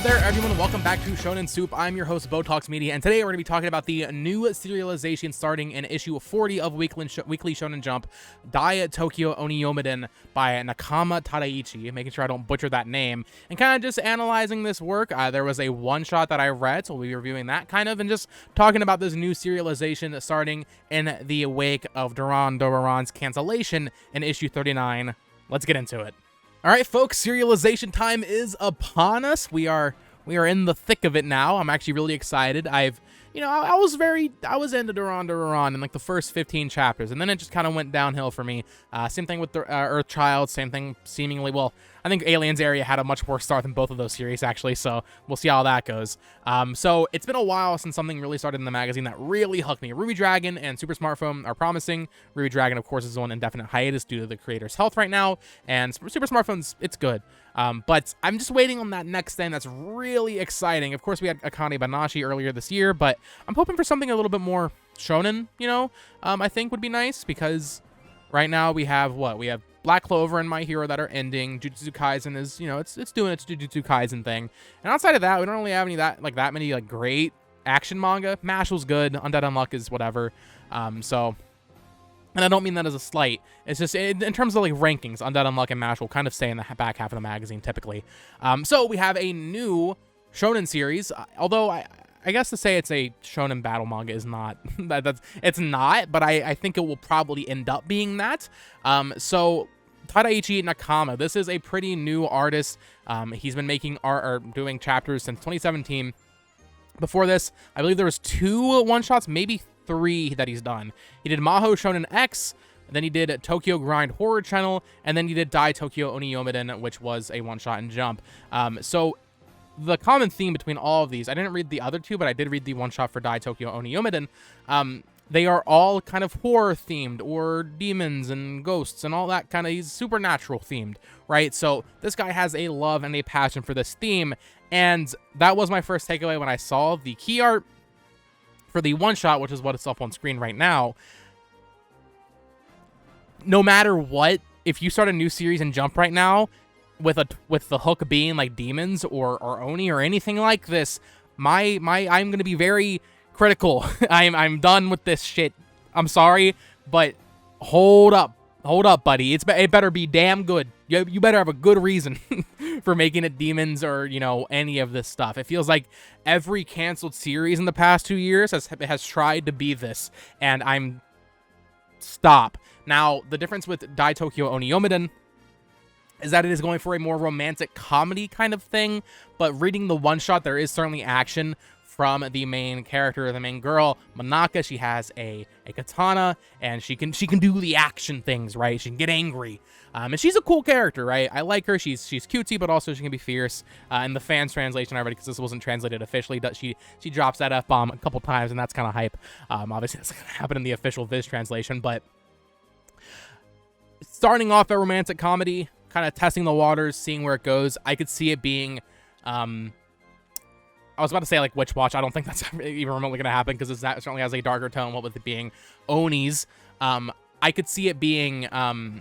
up there, everyone? Welcome back to Shonen Soup. I'm your host, Botox Media, and today we're going to be talking about the new serialization starting in issue 40 of Weekly Shonen Jump, Dai Tokyo Oniyomiden by Nakama Tadaichi, making sure I don't butcher that name, and kind of just analyzing this work. There was a one-shot that I read, so we'll be reviewing that kind of, and just talking about this new serialization starting in the wake of Duran Duran's cancellation in issue 39. Let's get into it. All right, folks, serialization time is upon us. We are in the thick of it now. I'm actually really excited. I was into Duran Duran in like the first 15 chapters, and then it just kind of went downhill for me. Same thing with the Earthchild, same thing seemingly. Well, I think Aliens Area had a much worse start than both of those series, actually, so we'll see how that goes. So it's been a while since something really started in the magazine that really hooked me. Ruby Dragon and Super Smartphone are promising. Ruby Dragon, of course, is on indefinite hiatus due to the creator's health right now, and Super Smartphone's, it's good. But I'm just waiting on that next thing that's really exciting. Of course, we had Akane Banashi earlier this year, but I'm hoping for something a little bit more shonen, I think would be nice, because right now we have Black Clover and My Hero that are ending. Jujutsu Kaisen is, it's doing its Jujutsu Kaisen thing. And outside of that, we don't really have any that many great action manga. Mashl's good. Undead Unluck is whatever. And I don't mean that as a slight. It's just in terms of rankings, Undead Unluck and Mash will kind of stay in the back half of the magazine typically. So we have a new shonen series, although I guess to say it's a shonen battle manga is not. It's not, but I think it will probably end up being that. So Tadaichi Nakama, this is a pretty new artist. He's been making art or doing chapters since 2017. Before this, I believe there was 2 one-shots, maybe 3 that he's done. He did Maho Shonen X, then he did Tokyo Grind Horror Channel, and then he did Dai Tokyo Oniyomiden, which was a one-shot in Jump. So the common theme between all of these, I didn't read the other 2, but I did read the one-shot for Dai Tokyo Oniyomiden. They are all kind of horror themed, or demons and ghosts and all that kind of, he's supernatural themed, right? So this guy has a love and a passion for this theme, and that was my first takeaway when I saw the key art for the one-shot, which is what is up on screen right now. No matter what, if you start a new series in Jump right now, with the hook being like demons or Oni or anything like this, I'm gonna be very critical. I'm done with this shit. I'm sorry, but hold up, buddy. It better be damn good. You better have a good reason for making it demons or any of this stuff. It feels like every canceled series in the past 2 years has tried to be this, and stop. Now the difference with Dai Tokyo Oniyomiden is that it is going for a more romantic comedy kind of thing, but reading the one-shot, there is certainly action from the main character, the main girl, Manaka. She has a katana, and she can do the action things, right? She can get angry, and she's a cool character, right? I like her. She's cutesy, but also she can be fierce. In the fans translation I read, because this wasn't translated officially, she drops that F-bomb a couple times, and that's kind of hype. Obviously, that's going to happen in the official Viz translation, but starting off a romantic comedy, kind of testing the waters, seeing where it goes. I could see it being, I was about to say Witch Watch. I don't think that's even remotely going to happen, because that certainly has a darker tone, what with it being Onis. I could see it being a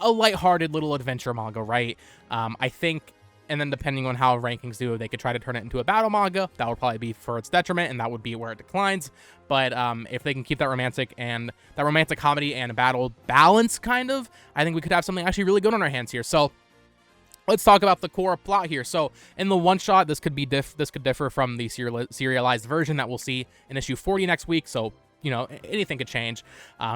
lighthearted little adventure manga, right? I think, and then depending on how rankings do, they could try to turn it into a battle manga. That would probably be for its detriment, and that would be where it declines. But if they can keep that romantic comedy and battle balance, kind of, I think we could have something actually really good on our hands here. So let's talk about the core plot here. So in the one shot, this could differ from the serialized version that we'll see in issue 40 next week. So anything could change.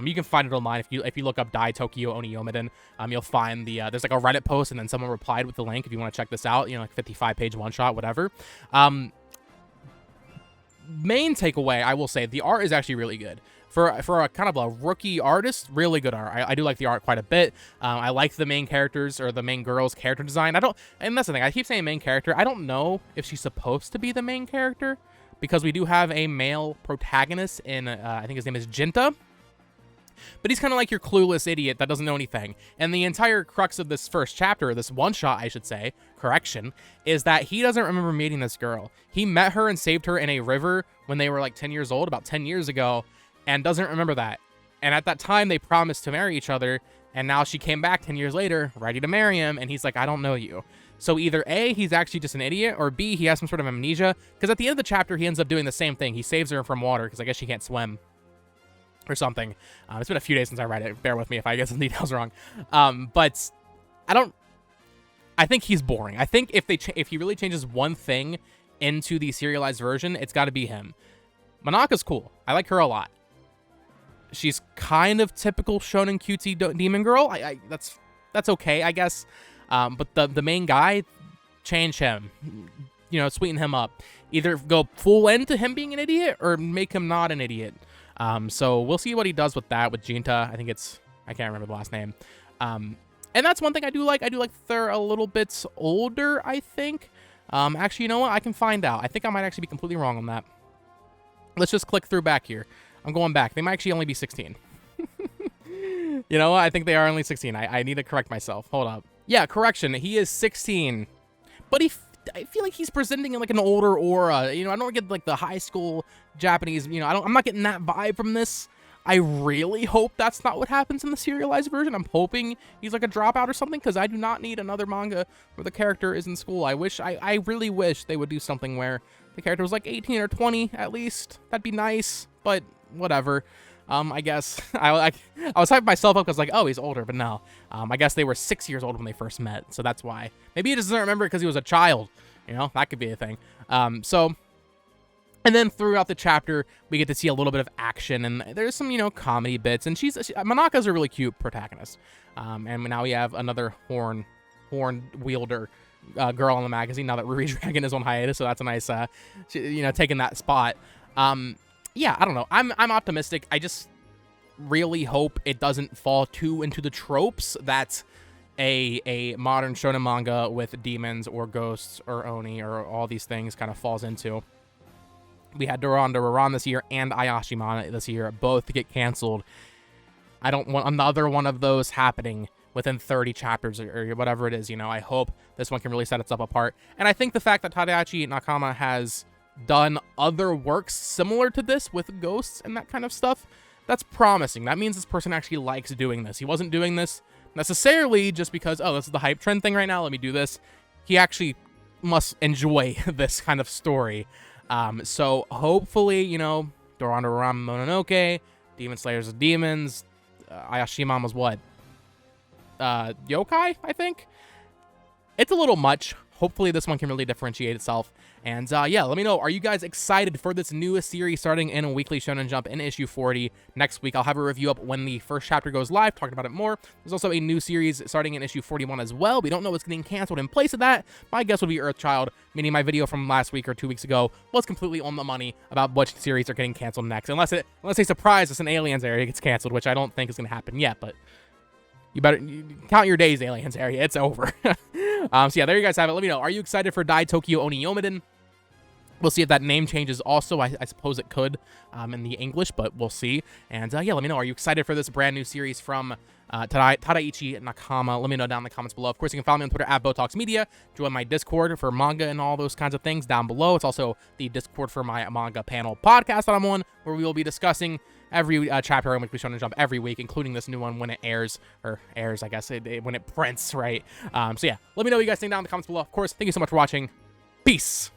You can find it online if you look up Dai Tokyo Oniyomiden. You'll find there's a Reddit post, and then someone replied with the link if you want to check this out. 55-page one shot, whatever. Main takeaway, I will say, the art is actually really good. For a kind of a rookie artist, really good art. I do like the art quite a bit. I like the main characters, or the main girl's character design. And that's the thing, I keep saying main character. I don't know if she's supposed to be the main character, because we do have a male protagonist in, I think his name is Jinta. But he's kind of like your clueless idiot that doesn't know anything. And the entire crux of this first chapter, this one-shot, I should say, correction, is that he doesn't remember meeting this girl. He met her and saved her in a river when they were 10 years old, about 10 years ago, and doesn't remember that. And at that time, they promised to marry each other, and now she came back 10 years later, ready to marry him, and he's like, I don't know you. So either A, he's actually just an idiot, or B, he has some sort of amnesia, because at the end of the chapter, he ends up doing the same thing. He saves her from water, because I guess she can't swim or something. It's been a few days since I read it. Bear with me if I get some details wrong. But I think he's boring. I think if he really changes one thing into the serialized version, it's got to be him. Manaka's cool. I like her a lot. She's kind of typical shonen cutesy demon girl. That's okay, I guess. But the main guy, change him. Sweeten him up. Either go full end to him being an idiot or make him not an idiot. So we'll see what he does with that with Jinta. I can't remember the last name. And that's one thing I do like. I do like they're a little bit older, I think. Actually, you know what? I can find out. I think I might actually be completely wrong on that. Let's just click through back here. I'm going back. They might actually only be 16. You know what? I think they are only 16. I need to correct myself. Hold up. Yeah, correction. He is 16. But I feel like he's presenting in like an older aura. I don't get like the high school Japanese, I'm not getting that vibe from this. I really hope that's not what happens in the serialized version. I'm hoping he's like a dropout or something, because I do not need another manga where the character is in school. I really wish they would do something where the character was like 18 or 20 at least. That'd be nice, but whatever. I guess I was hyping myself up because like, oh, he's older, but no. I guess they were 6 years old when they first met, so that's why. Maybe he just doesn't remember because he was a child. That could be a thing. And then throughout the chapter, we get to see a little bit of action, and there's some, comedy bits. And Manaka's a really cute protagonist. And now we have another horn wielder girl in the magazine now that Ruri Dragon is on hiatus, so that's a nice, taking that spot. Yeah, I don't know. I'm optimistic. I just really hope it doesn't fall too into the tropes that a modern shonen manga with demons or ghosts or oni or all these things kind of falls into. We had Doron this year and Ayashimana this year both get canceled. I don't want another one of those happening within 30 chapters or whatever it is. I hope this one can really set itself apart. And I think the fact that Tadashi Nakama has done other works similar to this with ghosts and that kind of stuff, that's promising. That means this person actually likes doing this. He wasn't doing this necessarily just because, oh, this is the hype trend thing right now, let me do this. He actually must enjoy this kind of story. So hopefully, Doron Mononoke, Demon Slayers of Demons, Ayashimama's what? Yokai, I think? It's a little much. Hopefully this one can really differentiate itself. And yeah, let me know. Are you guys excited for this newest series starting in Weekly Shonen Jump in issue 40 next week? I'll have a review up when the first chapter goes live, talking about it more. There's also a new series starting in issue 41 as well. We don't know what's getting canceled in place of that. My guess would be Earthchild, meaning my video from last week or 2 weeks ago was completely on the money about which series are getting canceled next. Unless they surprise us and Aliens Area gets canceled, which I don't think is going to happen yet, but you better count your days, Aliens Area. It's over. So yeah, there you guys have it. Let me know. Are you excited for Dai Tokyo Oni Yomiden? We'll see if that name changes also. I suppose it could in the English, but we'll see. And yeah, let me know. Are you excited for this brand new series from Tadaichi Nakama? Let me know down in the comments below. Of course, you can follow me on Twitter at BotoxMedia. Join my Discord for manga and all those kinds of things down below. It's also the Discord for my manga panel podcast that I'm on, where we will be discussing every chapter in Weekly Shonen Jump every week, including this new one when it airs, I guess, when it prints, right? So yeah, let me know what you guys think down in the comments below. Of course, thank you so much for watching. Peace!